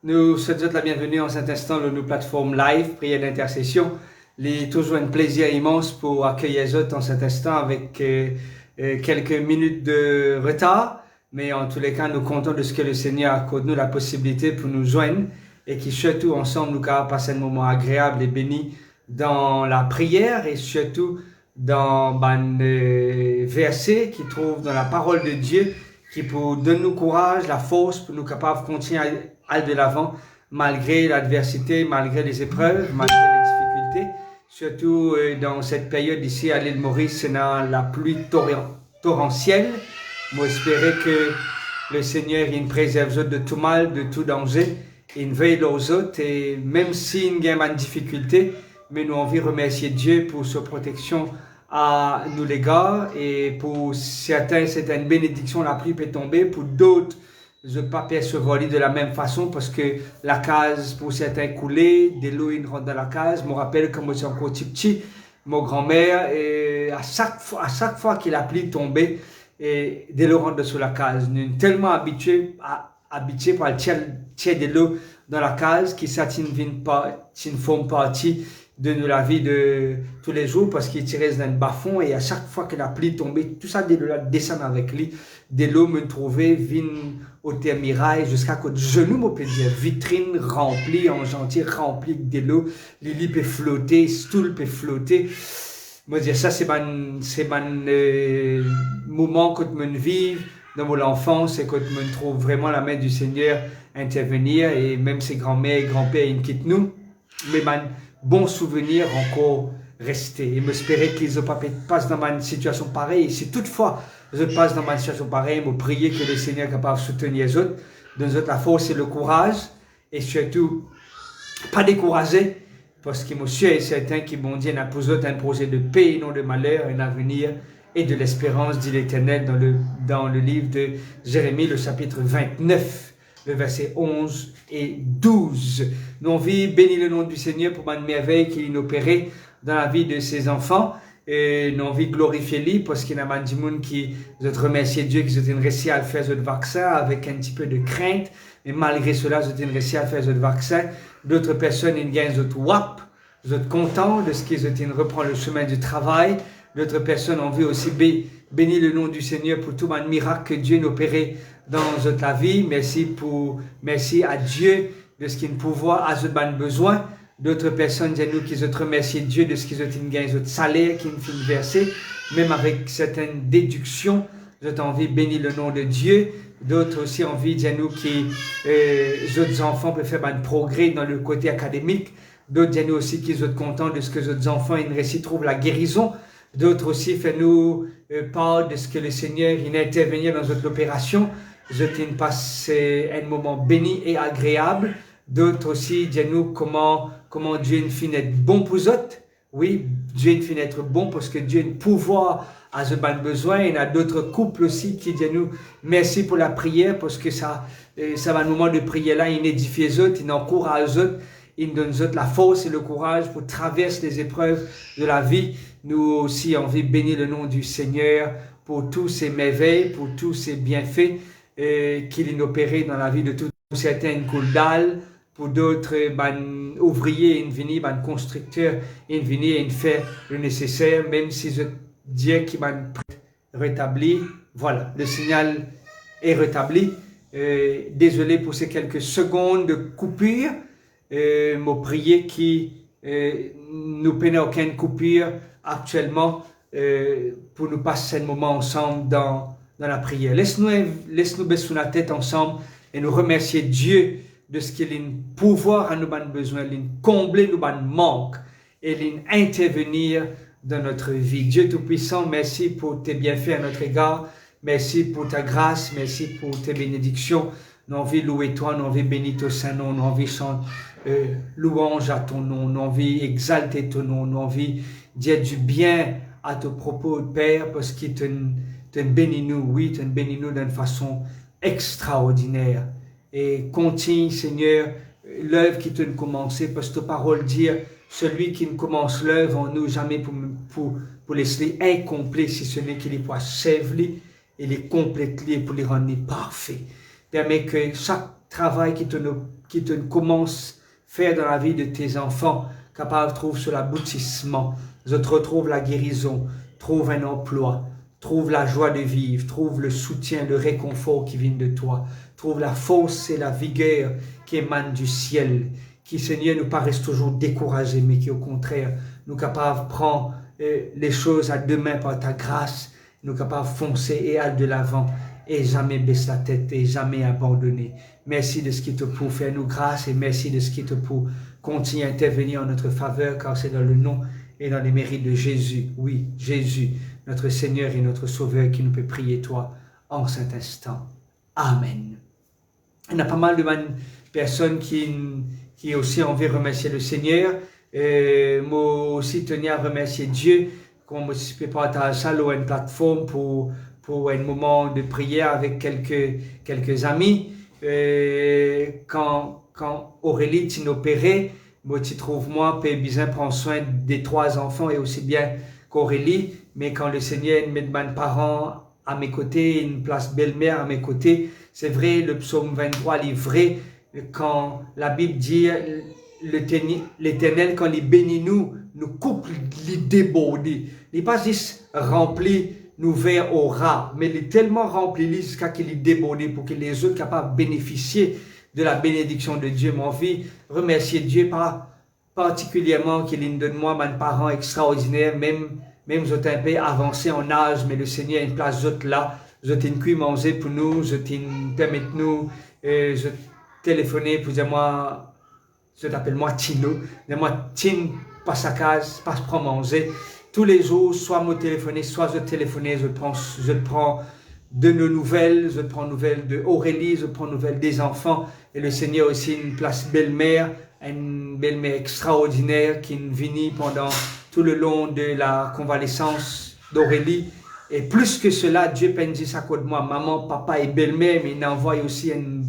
Nous souhaitons la bienvenue en cet instant dans nos plateformes live, prière d'intercession. Il est toujours un plaisir immense pour accueillir les autres en cet instant avec quelques minutes de retard. Mais en tous les cas, nous comptons de ce que le Seigneur accorde nous la possibilité pour nous joindre et qui surtout ensemble nous capables passer un moment agréable et béni dans la prière et surtout dans les versets qui trouvent dans la parole de Dieu qui pour donner nous courage, la force pour nous capables de continuer à aller de l'avant malgré l'adversité, malgré les épreuves, malgré les difficultés. Surtout dans cette période ici à l'île Maurice, c'est dans la pluie torrentielle. Moi, espérer que le Seigneur il préserve de tout mal, de tout danger. Il veille aux autres et même s'il y a une difficulté, mais nous envie remercier Dieu pour sa protection à nous l'égard et pour certains c'est une bénédiction, la pluie peut tomber, pour d'autres je ne pas percevoir de la même façon parce que la case pour certains coulait, de l'eau il rentre dans la case. Je me rappelle quand j'étais encore petit, mon grand-mère à chaque fois que la pluie tombait et de l'eau rentre sur la case, nous sommes tellement habitués par le tiers de l'eau dans la case qui ça une forme partie de la vie de tous les jours parce qu'il tirait dans le bas-fond et à chaque fois que la pluie tombait, tout ça de l'eau descend avec lui. De l'eau me trouvait, vin au termirail jusqu'à côté genou, on peut dire, vitrine remplie, en gentil remplie de l'eau, les lits peuvent flotter, stool peut flotter. Moi dire ça c'est mon moment que je me vive dans mon enfance et que je me trouve vraiment la main du Seigneur intervenir et même ses grands-mères et grands-pères ils quittent nous, mais bon souvenir encore resté et m'espérer qu'ils ne passent dans une situation pareille. Et si toutefois je passe dans une situation pareille, je prie que le Seigneur est capable de soutenir les autres, donner la force et le courage et surtout pas décourager parce que monsieur est certain que bon Dieu a pour eux un projet de paix et non de malheur, un avenir et de l'espérance, dit l'Éternel dans le livre de Jérémie, le chapitre 29. Le verset 11 et 12. Nous avons béni le nom du Seigneur pour une merveille qu'il a opérée dans la vie de ses enfants. Et nous avons glorifié lui parce qu'il y a des gens qui ont remercié Dieu qu'ils ont réussi à faire ce vaccin avec un petit peu de crainte. Et malgré cela, ils ont réussi à faire ce vaccin. D'autres personnes, ils gagnent ce WAP. Ils sont contents de ce qu'ils ont reprendre le chemin du travail. D'autres personnes ont vu aussi bénir le nom du Seigneur pour tout un miracle que Dieu a opéré dans notre vie. Merci à Dieu de ce qu'il nous pouvoir, à ce besoin. D'autres personnes, nous qui ont remercié Dieu de ce qu'ils ont gagné, notre salaire qui nous fait verser, même avec certaines déductions. J'ai envie de bénir le nom de Dieu. D'autres aussi envie de nous qui, autres enfants peuvent faire un progrès dans le côté académique. D'autres nous aussi qui sont contents de ce que les autres enfants ils réussissent trouvent la guérison. D'autres aussi font-nous part de ce que le Seigneur il a intervenu dans notre opération. Je passe un moment béni et agréable. D'autres aussi dis-nous comment Dieu nous fait être bon pour eux. Oui, Dieu nous fait être bon parce que Dieu a un pouvoir à ce besoin. Il y a d'autres couples aussi qui disent-nous merci pour la prière parce que ça va un moment de prière là, il édifie les autres, il encourage les autres. Il donne la force et le courage pour traverser les épreuves de la vie. Nous aussi, envie de bénir le nom du Seigneur pour tous ses merveilles, pour tous ses bienfaits qu'il a opérés dans la vie de tous. Pour certains, une coule dalle, pour d'autres, ouvriers, une vini, constructeurs, une vini, une faire le nécessaire, même si je dis qu'il m'a rétabli. Voilà, le signal est rétabli. Désolé pour ces quelques secondes de coupure. M'a prié qui nous peinait aucune coupure actuellement pour nous passer un moment ensemble dans la prière. Laisse-nous baisser la tête ensemble et nous remercier Dieu de ce qu'il a un pouvoir à nous besoin, il combler nos manques et il intervenir dans notre vie. Dieu Tout-Puissant, merci pour tes bienfaits à notre égard, merci pour ta grâce, merci pour tes bénédictions. Nous avons louer toi, nous avons bénir ton Saint-Nom, nous avons chanter louange à ton nom, nous avons exalter ton nom, nous avons dire du bien à ton propos, Père, parce qu'il te bénit nous, oui, te bénit nous d'une façon extraordinaire. Et continue, Seigneur, l'œuvre qui te commencé, parce que ta parole dit, celui qui ne commence l'œuvre en nous, jamais pour laisser incomplet, si ce n'est qu'il est pour achève et les complète pour les rendre parfaits. Permet que chaque travail qui te commence à faire dans la vie de tes enfants, capable trouve sur l'aboutissement. Je te retrouve la guérison, trouve un emploi, trouve la joie de vivre, trouve le soutien, le réconfort qui vient de toi, trouve la force et la vigueur qui émanent du ciel, qui, Seigneur, nous paraissent toujours découragés, mais qui, au contraire, nous capables de prendre les choses à deux mains par ta grâce, nous capables de foncer et aller de l'avant, et jamais baisser la tête, et jamais abandonner. Merci de ce qui te peut faire nous grâce, et merci de ce qui te peut continuer à intervenir en notre faveur, car c'est dans le nom et dans les mérites de Jésus, oui, Jésus, notre Seigneur et notre Sauveur, qui nous peut prier toi en cet instant. Amen. Il y a pas mal de personnes qui aussi ont envie de remercier le Seigneur. Moi aussi tenir à remercier Dieu, comme je peux partager ça sur une plateforme pour un moment de prière avec quelques amis. Quand Aurélie t'y opéré, moi tu trouves moi peut bien prendre soin des 3 enfants et aussi bien qu'Aurélie, mais quand le Seigneur met mes parents à mes côtés, une place belle-mère à mes côtés, c'est vrai, le psaume 23 est vrai, quand la Bible dit l'Éternel, quand il bénit nous coupe les débordés. Il n'est pas juste rempli nous vers au ras, mais il est tellement rempli jusqu'à qu'il est débordé pour que les autres capables de bénéficier de la bénédiction de Dieu. Mon fils, remercier Dieu particulièrement qu'il nous donne moi mes parents extraordinaires, même je suis un peu avancé en âge, mais le Seigneur a une place d'autre là. Je t'ai manger pour nous, je t'ai permis de nous, je téléphoner pour dire moi, je t'appelle moi Tino, dis-moi Tine, passe à case, passe prendre manger. Tous les jours, soit me téléphoner, soit je téléphonais, je prends de nos nouvelles, je prends nouvelles de Aurélie, je prends nouvelles des enfants, et le Seigneur aussi une place belle-mère, une belle-mère extraordinaire qui nous vient pendant tout le long de la convalescence d'Aurélie. Et plus que cela, Dieu bénit ça côté moi, maman, papa et belle-mère, mais il envoie aussi une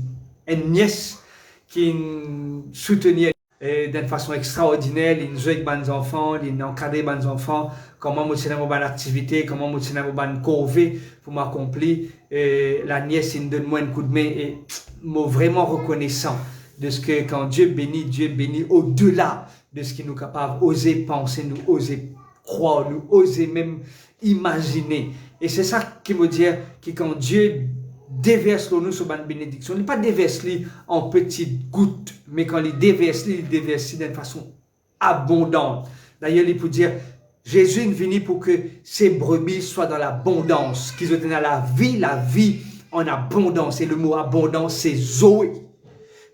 nièce qui nous soutenait d'une façon extraordinaire. Il nous joue avec mes enfants, il nous encadre mes enfants, comment je suis dans une activité, comment je suis dans une corvée pour m'accomplir. La nièce, il nous donne moi un coup de main et je suis vraiment reconnaissant de ce que quand Dieu bénit au-delà de ce qu'il nous est capable d'oser penser, nous oser croire, nous oser même imaginer. Et c'est ça qui veut dire que quand Dieu déverse nous sur une bénédiction, il n'est pas déverse en petites gouttes, mais quand il déverse d'une façon abondante. D'ailleurs, il peut dire, Jésus est venu pour que ses brebis soient dans l'abondance, qu'ils aient dans la vie en abondance. Et le mot abondance, c'est Zoé.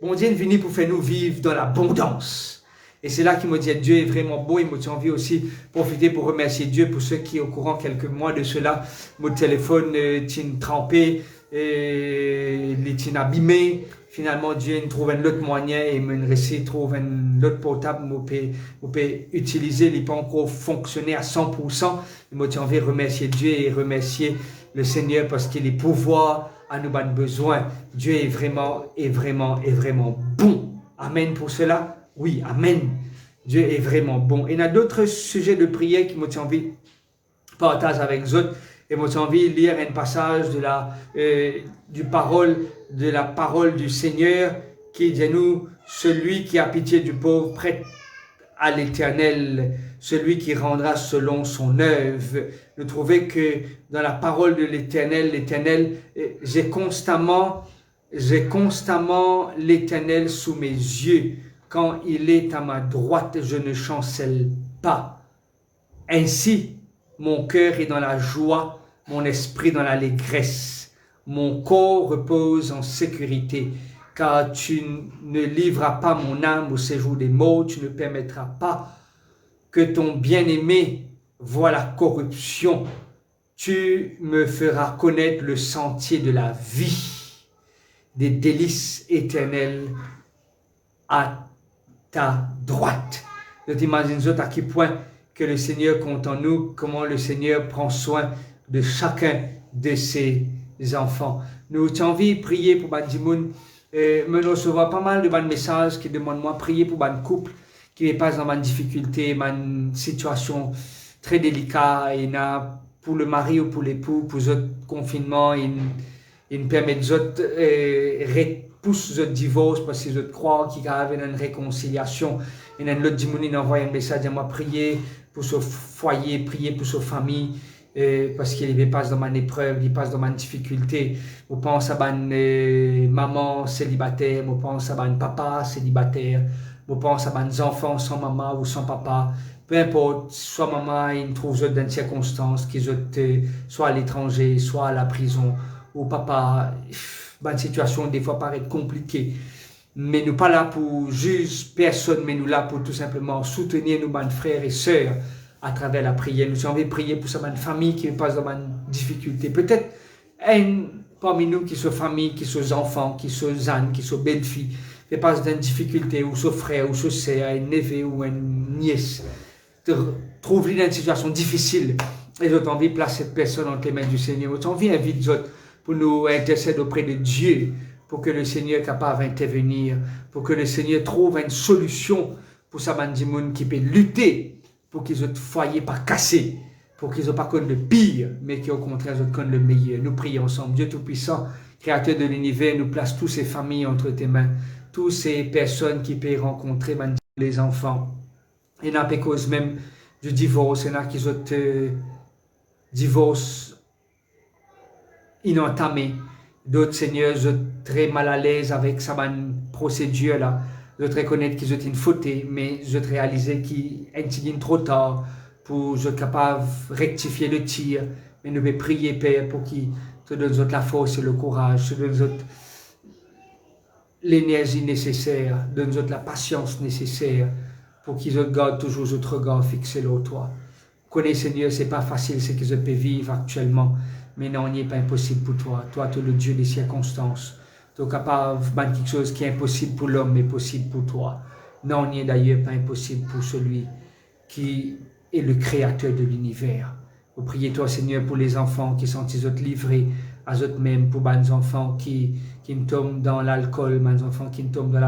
Bon Dieu est venu pour faire nous vivre dans l'abondance. Et c'est là qu'il me dit, Dieu est vraiment beau. Il m'a envie aussi de profiter pour remercier Dieu pour ceux qui, au courant quelques mois de cela, mon téléphone est trempé, il est abîmé. Finalement, Dieu trouve un autre moyen et me trouve un autre portable que peut utiliser. Il n'est pas encore fonctionné à 100%. Il m'a envie de remercier Dieu et remercier le Seigneur parce qu'il est pouvoir à nous besoin. Dieu est vraiment bon. Amen pour cela. Oui, amen. Dieu est vraiment bon. Et il y a d'autres sujets de prière qui m'ont envie de partager avec vous autres. Et m'ont envie de lire un passage de la parole du Seigneur qui dit nous, celui qui a pitié du pauvre prête à l'Éternel, celui qui rendra selon son œuvre. Nous trouvons que dans la parole de l'Éternel, j'ai constamment l'Éternel sous mes yeux. Quand il est à ma droite, je ne chancelle pas. Ainsi, mon cœur est dans la joie, mon esprit dans l'allégresse. Mon corps repose en sécurité, car tu ne livreras pas mon âme au séjour des morts, tu ne permettras pas que ton bien-aimé voie la corruption. Tu me feras connaître le sentier de la vie, des délices éternelles à ta droite. Je t'imagine à quel point que le Seigneur compte en nous, comment le Seigneur prend soin de chacun de ses enfants. Nous avons envie de prier pour Bandimoun. Me recevoir pas mal de messages qui demandent moi de prier pour un couple qui n'est pas dans une difficulté, une situation très délicate, et pour le mari ou pour l'époux, pour le confinement, il permet de pousse le divorce parce que je crois qu'il y a une réconciliation. Et dans l'autre dimanche, il envoie un message à moi, prier pour ce foyer, prier pour sa famille, parce qu'il passe dans une épreuve, il passe dans une difficulté. On pense à une maman célibataire, on pense à un papa célibataire, on pense à des enfants sans maman ou sans papa. Peu importe, soit maman, il trouve dans des circonstances, qu'ils soit à l'étranger, soit à la prison, ou papa, une situation des fois paraît compliquée. Mais nous pas là pour juger personne, mais nous là pour tout simplement soutenir nos frères et sœurs à travers la prière. Nous avons envie de prier pour une famille qui passe dans une difficulté. Peut-être un parmi nous qui sont famille, qui sont enfants, qui sont ânes, qui sont belles-filles, qui passent dans une difficulté, ou son frère, ou son sœur, un neveu ou une nièce, trouve dans une situation difficile. Et nous avons envie de placer cette personne entre les mains du Seigneur. Nous avons envie d'inviter d'autres pour nous intercéder auprès de Dieu, pour que le Seigneur soit capable d'intervenir, pour que le Seigneur trouve une solution pour ça, monde qui peut lutter pour qu'ils aient foyer pas cassé, pour qu'ils n'aient pas connu le pire, mais qu'au contraire, ils connu le meilleur. Nous prions ensemble. Dieu Tout-Puissant, Créateur de l'univers, nous place toutes ces familles entre tes mains, toutes ces personnes qui peuvent rencontrer les enfants. Il y en a qui cause même du divorce, il y en a qui ont divorce inentamé. D'autres seigneurs sont très mal à l'aise avec sa procédure là. D'autres reconnaissent qu'ils ont une faute, mais je réalisé qu'ils sont trop tard pour être capable de rectifier le tir. Mais nous devons prier, Père, pour qu'il te donne la force et le courage, te donne l'énergie nécessaire, donne la patience nécessaire pour qu'ils gardent toujours notre regard fixé sur toi. Connais, Seigneur, ce n'est pas facile ce qu'ils peuvent vivre actuellement. Mais non, il n'est pas impossible pour toi. Toi, tu es le Dieu des circonstances. Tu es capable de faire quelque chose qui est impossible pour l'homme, mais possible pour toi. Non, il n'est d'ailleurs pas impossible pour celui qui est le créateur de l'univers. Vous priez toi, Seigneur, pour les enfants qui sont livrés à eux-mêmes, pour les enfants qui tombent dans l'alcool, les enfants qui tombent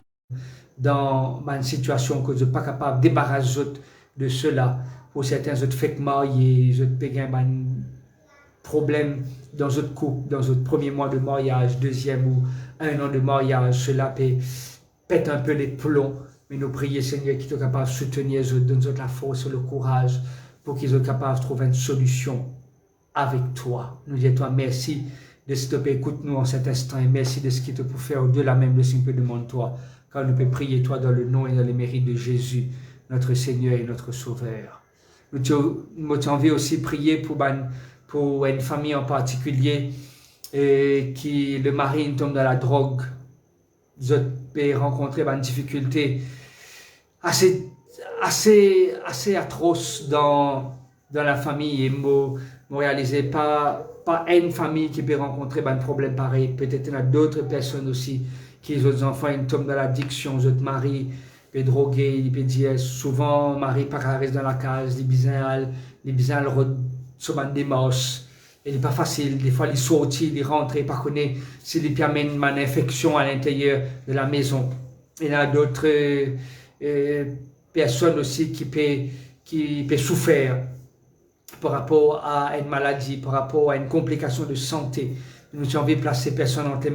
dans une situation que je ne suis pas capable de débarrasser de cela. Pour certains, je fais marier, je paye un problème dans votre couple, dans votre premier mois de mariage, deuxième ou un an de mariage, cela pète un peu les plombs. Mais nous prions, Seigneur, qu'ils soient capables de soutenir, donne la force et le courage pour qu'ils soient capables de trouver une solution avec toi. Nous disons toi merci de ce que tu écoute-nous en cet instant et merci de ce que tu peux faire au-delà même de ce que tu demandes toi. Car nous pouvons prier toi dans le nom et dans les mérites de Jésus, notre Seigneur et notre Sauveur. Nous avons envie aussi de prier pour une famille en particulier qui le mari tombe dans la drogue, je peux rencontrer une difficulté assez atroce dans la famille et me réaliser pas une famille qui peut rencontrer un problème pareil. Peut-être il y a d'autres personnes aussi qui ont des enfants ils tombent dans l'addiction, votre mari peut droguer, il peut dire souvent mari pas reste dans la case, il besoin sur une démarche. Il n'est pas facile, des fois il sortit, il rentre, il ne connaît pas s'il peut amener une infection à l'intérieur de la maison. Il y a d'autres personnes aussi qui peuvent souffrir par rapport à une maladie, par rapport à une complication de santé. Nous avons envie de placer ces personnes entre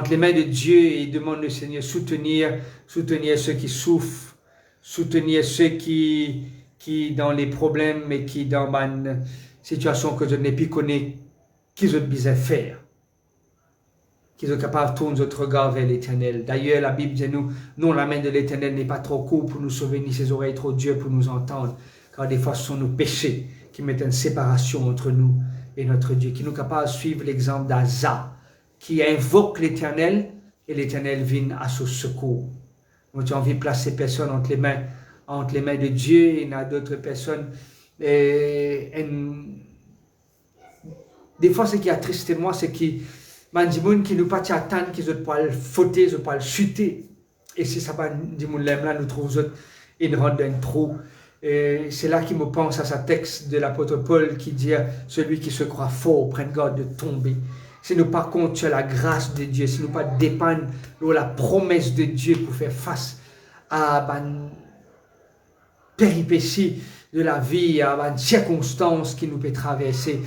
les mains de Dieu et demande au Seigneur soutenir ceux qui souffrent, soutenir ceux qui dans les problèmes et qui dans une situation que je n'ai plus connue, qu'ils ont besoin de faire. Qu'ils sont capables de tourner notre regard vers l'Éternel. D'ailleurs, la Bible dit nous, la main de l'Éternel n'est pas trop courte pour nous sauver, ni ses oreilles trop dures pour nous entendre. Car des fois, ce sont nos péchés qui mettent une séparation entre nous et notre Dieu. Qui nous capables de suivre l'exemple d'Asa, qui invoque l'Éternel et l'Éternel vient à son secours. Nous avons envie de placer personne entre les mains de Dieu. Il y a d'autres personnes. Des fois, ce qui attriste moi, c'est que gens qui nous pas attendent qu'ils ne pas le fauter, ils ne pas le chuter. Et si ça va, là, nous trouvons une rente d'un trou. C'est là qu'il me pense à ce texte de l'apôtre Paul qui dit celui qui se croit fort, prenne garde de tomber. Si nous pas compte sur la grâce de Dieu, si nous pas dépendre de la promesse de Dieu pour faire face à une péripétie de la vie, à une circonstance qui nous peut traverser,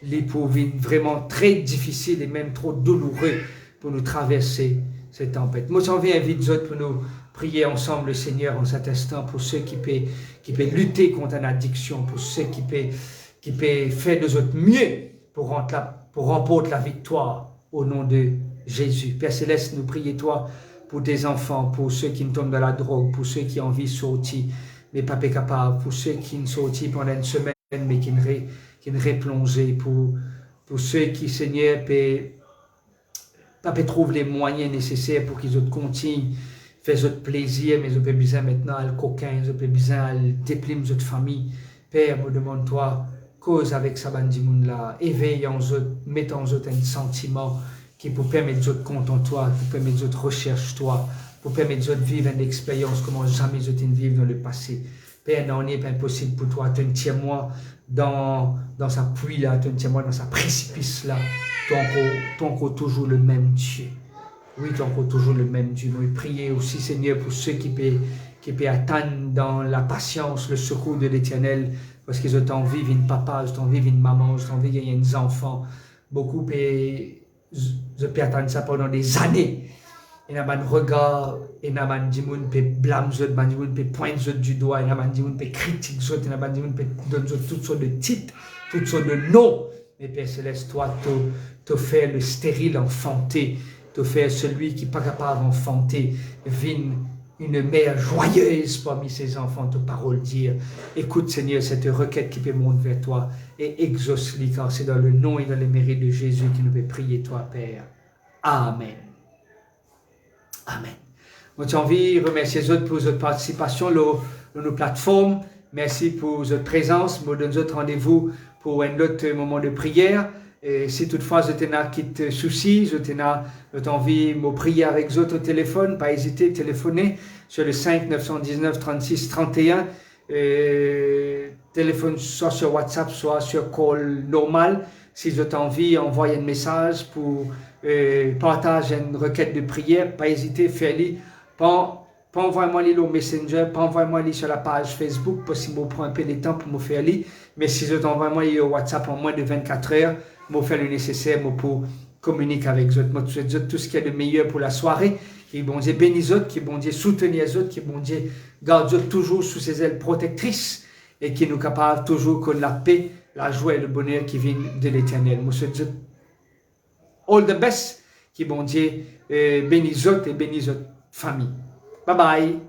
l'épreuve vraiment très difficile et même trop douloureux pour nous traverser. cette tempête. Moi, j'en viens vite pour nous prier ensemble le Seigneur en cet instant pour ceux qui peuvent lutter contre une addiction, pour ceux qui peuvent faire de autres mieux pour remporter la victoire au nom de Jésus. Père Céleste, nous prions toi pour tes enfants, pour ceux qui tombent dans la drogue, pour ceux qui ont envie de sortir, mais pas capables, pour ceux qui ne sortent pendant une semaine, mais qui ne replongent, pour ceux qui, Seigneur, pas trouvent les moyens nécessaires pour qu'ils continuent faire votre plaisir, mais ils ont besoin maintenant à le coquin, ils ont besoin à déplimer votre famille. Père, me demande-toi, cause avec ça, là, éveille en eux, mets en eux un sentiment qui peut permettre de compte en toi, pour permettre de recherche toi, pour permettre de vivre une expérience comme jamais je t'ai vécu dans le passé. Père, non, n'est pas impossible pour toi, tiens-moi dans sa pluie là, tiens-moi dans sa précipice là, ton encore toujours le même Dieu. Oui, ton encore toujours le même Dieu. Nous prions aussi, Seigneur, pour ceux qui peuvent attendre dans la patience le secours de l'Éternel, parce qu'ils ont envie d'une papa, ils ont envie d'une maman, ils ont envie qu'il y ait des enfants. Beaucoup peuvent attendre ça pendant des années. Il y a un regard, il y a un gens qui peuvent blâmer, il y a un gens qui peuvent pointer du doigt, il y a un gens qui peuvent critiquer, il y a un gens qui peuvent donner toutes sortes de titres, toutes sortes de noms. Mais Père Céleste, toi, tu fais le stérile enfanté, tu fais celui qui n'est pas capable d'enfanter, une mère joyeuse parmi ses enfants, ta parole dire. Écoute, Seigneur, cette requête qui peut monter vers toi et exauce-les, car c'est dans le nom et dans le mérite de Jésus que nous pouvons prier, toi, Père. Amen. Amen. Moi, j'ai envie de remercier les autres pour votre participation dans nos plateformes. Merci pour votre présence. Moi, donne autres rendez-vous pour un autre moment de prière. Et si toutefois vous avez qui te soucie, vous avez envie de prier avec vous au téléphone, pas hésiter à téléphoner sur le 5 919 36 31. Téléphone soit sur WhatsApp, soit sur call normal. Si vous avez envie, envoyez un message pour partager une requête de prière, pas hésiter à faire-le. Pas envoyer-moi au Messenger, pas envoyer-moi sur la page Facebook, parce que je prends un peu de temps pour me faire lire. Mais si vous envoyez au WhatsApp en moins de 24 heures, je faire le nécessaire pour communiquer avec vous. Je souhaite tout ce qui est de meilleur pour la soirée. Que bon Dieu bénisse vous, que bon Dieu soutenir les autres, que bon Dieu garde vous toujours sous ses ailes protectrices et qui nous capable toujours que la paix, la joie et le bonheur qui viennent de l'Éternel. Je souhaite all the best, que bon Dieu bénisse vous et bénisse votre famille. Bye bye.